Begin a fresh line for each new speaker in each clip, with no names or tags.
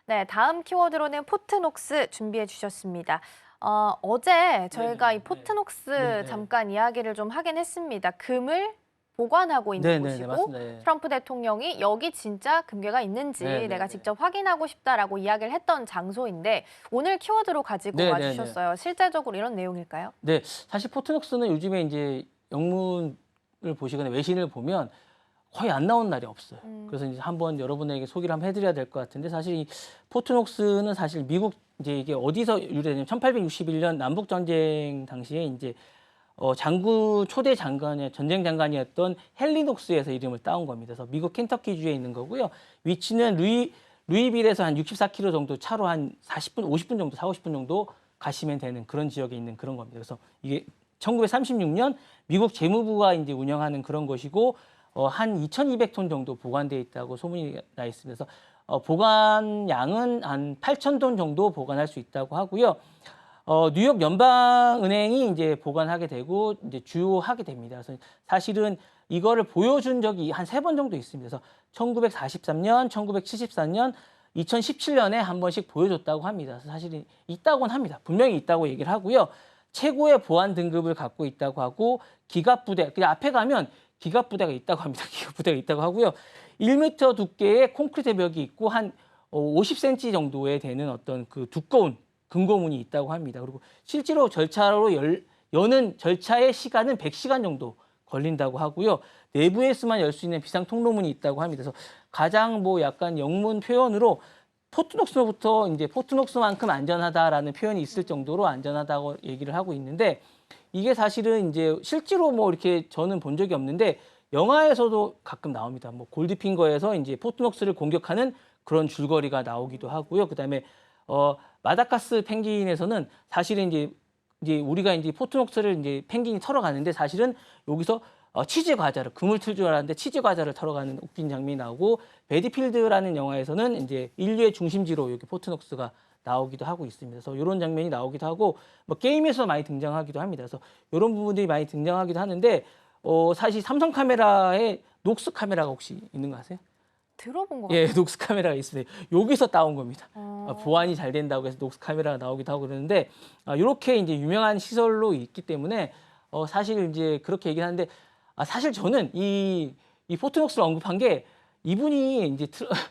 네, 다음 키워드로는 포트녹스 준비해 주셨습니다. 어제 저희가 이 포트녹스
네네.
잠깐 이야기를 좀 하긴 했습니다. 금을 보관하고 있는
네네네.
곳이고
맞습니다. 예.
트럼프 대통령이 여기 진짜 금괴가 있는지 내가
네네네.
직접 확인하고 싶다라고 이야기를 했던 장소인데 오늘 키워드로 가지고
네네네.
와주셨어요. 실제적으로 이런 내용일까요?
네. 사실 포트녹스는 요즘에 인제 영문을 보시거나 외신을 보면 거의 안 나오는 날이 없어요. 그래서 이제 한번 여러분에게 소개를 한번 해 드려야 될 것 같은데 사실 이 포트녹스는 사실 미국 이제 이게 어디서 유래되냐면 1861년 남북 전쟁 당시에 인제 장군 초대 장관의 전쟁 장관이었던 헨리 녹스에서 이름을 따온 겁니다. 그래서 미국 켄터키주에 있는 거고요. 위치는 루이빌에서 한 64km 정도 차로 한 40분, 50분 정도, 40-50분 정도 가시면 되는 그런 지역에 있는 그런 겁니다. 그래서 이게 1936년 미국 재무부가 이제 운영하는 그런 것이고 한 2,200톤 정도 보관되어 있다고 소문이 나 있습니다. 그래서 보관량은 한 8,000톤 정도 보관할 수 있다고 하고요. 뉴욕 연방은행이 이제 보관하게 되고 이제 주요하게 됩니다. 그래서 사실은 이거를 보여준 적이 한 3번 정도 있습니다. 그래서 1943년, 1974년, 2017년에 한 번씩 보여줬다고 합니다. 그래서 사실은 있다고는 합니다. 분명히 있다고 얘기를 하고요. 최고의 보안 등급을 갖고 있다고 하고 기갑부대, 그 앞에 가면 기갑부대가 있다고 합니다. 기갑부대가 있다고 하고요. 1m 두께의 콘크리트 벽이 있고 한 50cm 정도에 되는 어떤 그 두꺼운 금고문이 있다고 합니다. 그리고 실제로 절차로 여는 절차의 시간은 100시간 정도 걸린다고 하고요. 내부에서만 열 수 있는 비상 통로문이 있다고 합니다. 그래서 가장 뭐 약간 영문 표현으로 포트녹스부터 이제 포트녹스만큼 안전하다라는 표현이 있을 정도로 안전하다고 얘기를 하고 있는데 이게 사실은 이제 실제로 뭐 이렇게 저는 본 적이 없는데 영화에서도 가끔 나옵니다. 뭐 골드핑거에서 이제 포트녹스를 공격하는 그런 줄거리가 나오기도 하고요. 그다음에 마다가스 펭귄에서는 사실은 이제 우리가 이제 포트녹스를 이제 펭귄이 털어 가는데 사실은 여기서 치즈 과자를 금을 틀 줄 알았는데 치즈 과자를 털어 가는 웃긴 장면이 나오고 배드필드라는 영화에서는 이제 인류의 중심지로 여기 포트녹스가 나오기도 하고 있습니다. 그래서 이런 장면이 나오기도 하고 뭐 게임에서 많이 등장하기도 합니다. 그래서 이런 부분들이 많이 등장하기도 하는데 사실 삼성 카메라에 녹스 카메라가 혹시 있는 거 아세요?
들어본 것
예,
같아요.
녹스 카메라가 있습니다. 여기서 따온 겁니다.
어,
보안이 잘 된다고 해서 녹스 카메라가 나오기도 하고 그러는데 이렇게 이제 유명한 시설로 있기 때문에 사실 이제 그렇게 얘기하는데 사실 저는 이 포트녹스를 언급한 게 이분이 이제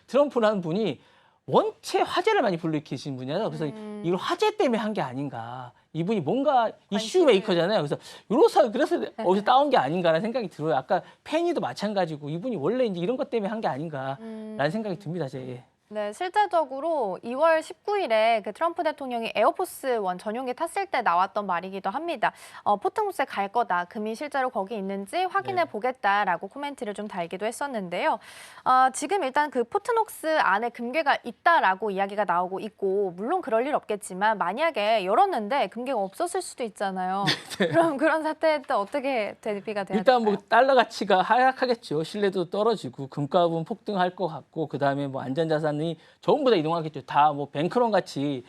트럼프라는 분이 원체 화제를 많이 불러일으키신 분이잖아요. 그래서 이걸 화제 때문에 한 게 아닌가. 이분이 뭔가 이슈
관심을.
메이커잖아요. 그래서 어디서 따온 게 아닌가라는 생각이 들어요. 아까 페니도 마찬가지고 이분이 원래 이제 이런 것 때문에 한 게 아닌가라는 생각이 듭니다. 제.
네, 실제적으로 2월 19일에 그 트럼프 대통령이 에어포스 원 전용기 탔을 때 나왔던 말이기도 합니다. 포트녹스에 갈 거다. 금이 실제로 거기 있는지 확인해
네.
보겠다라고 코멘트를 좀 달기도 했었는데요. 지금 일단 그 포트녹스 안에 금괴가 있다라고 이야기가 나오고 있고 물론 그럴 일 없겠지만 만약에 열었는데 금괴가 없었을 수도 있잖아요. 그럼 그런 사태에 또 어떻게 대비가 돼야
일단 뭐
될까요?
달러 가치가 하락하겠죠. 신뢰도 떨어지고 금값은 폭등할 것 같고 그다음에 뭐 안전자산이 전부 다 이동하겠죠. 다 뭐 뱅크런 같이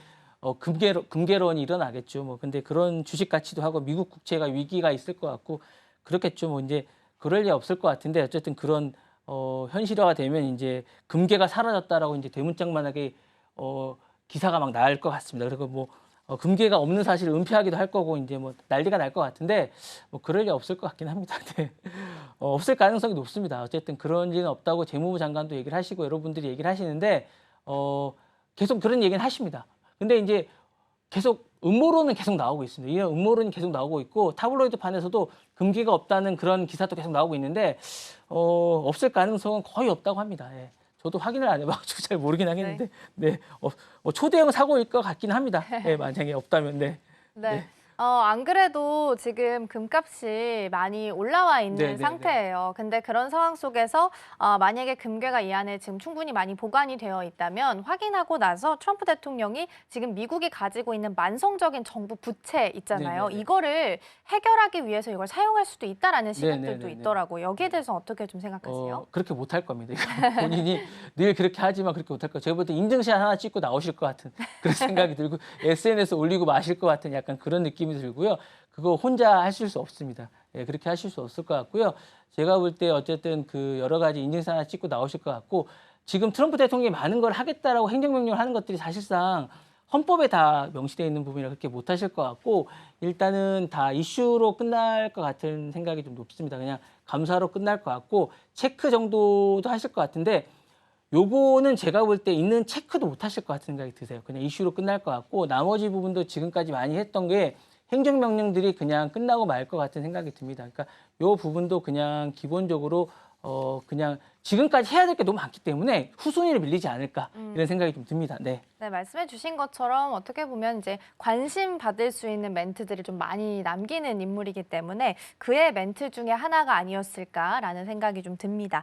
금괴론이 일어나겠죠. 뭐 근데 그런 주식 가치도 하고 미국 국채가 위기가 있을 것 같고 그렇겠죠. 뭐 이제 그럴 리 없을 것 같은데 어쨌든 그런 현실화가 되면 이제 금괴가 사라졌다라고 이제 대문짝만하게 기사가 막 날 것 같습니다. 그리고 뭐 금괴가 없는 사실을 은폐하기도 할 거고 이제 뭐 난리가 날 것 같은데 뭐 그럴 리 없을 것 같긴 합니다. 네. 없을 가능성이 높습니다. 어쨌든 그런 일은 없다고 재무부 장관도 얘기를 하시고 여러분들이 얘기를 하시는데 계속 그런 얘기는 하십니다. 근데 이제 계속 음모론은 계속 나오고 있습니다. 이런 음모론이 계속 나오고 있고 타블로이드판에서도 금괴가 없다는 그런 기사도 계속 나오고 있는데 없을 가능성은 거의 없다고 합니다. 예. 저도 확인을 안 해봐가지고 잘 모르긴 하겠는데 네. 초대형 사고일 것 같긴 합니다. 예, 만약에 없다면 네.
네.
네.
안 그래도 지금 금값이 많이 올라와 있는
네네네.
상태예요. 근데 그런 상황 속에서 만약에 금괴가 이 안에 지금 충분히 많이 보관이 되어 있다면 확인하고 나서 트럼프 대통령이 지금 미국이 가지고 있는 만성적인 정부 부채 있잖아요.
네네네.
이거를 해결하기 위해서 이걸 사용할 수도 있다라는 시각들도
네네네네.
있더라고요. 여기에 대해서 어떻게 좀 생각하세요?
그렇게 못할 겁니다. 이거 본인이 늘 그렇게 하지만 그렇게 못할 거예요. 제가 볼 때 인증샷 하나 찍고 나오실 것 같은 그런 생각이 들고 SNS 올리고 마실 것 같은 약간 그런 느낌이 들고요. 그거 혼자 하실 수 없습니다. 예, 그렇게 하실 수 없을 것 같고요. 제가 볼 때 어쨌든 그 여러 가지 인증샷 하나 찍고 나오실 것 같고 지금 트럼프 대통령이 많은 걸 하겠다라고 행정명령을 하는 것들이 사실상 헌법에 다 명시되어 있는 부분이라 그렇게 못하실 것 같고 일단은 다 이슈로 끝날 것 같은 생각이 좀 높습니다. 그냥 감사로 끝날 것 같고 체크 정도도 하실 것 같은데 요거는 제가 볼 때 있는 체크도 못 하실 것 같은 생각이 드세요. 그냥 이슈로 끝날 것 같고 나머지 부분도 지금까지 많이 했던 게 행정명령들이 그냥 끝나고 말 것 같은 생각이 듭니다. 그러니까 요 부분도 그냥 기본적으로 그냥 지금까지 해야 될 게 너무 많기 때문에 후순위를 밀리지 않을까 이런 생각이 좀 듭니다. 네.
네, 말씀해 주신 것처럼 어떻게 보면 이제 관심 받을 수 있는 멘트들을 좀 많이 남기는 인물이기 때문에 그의 멘트 중에 하나가 아니었을까라는 생각이 좀 듭니다.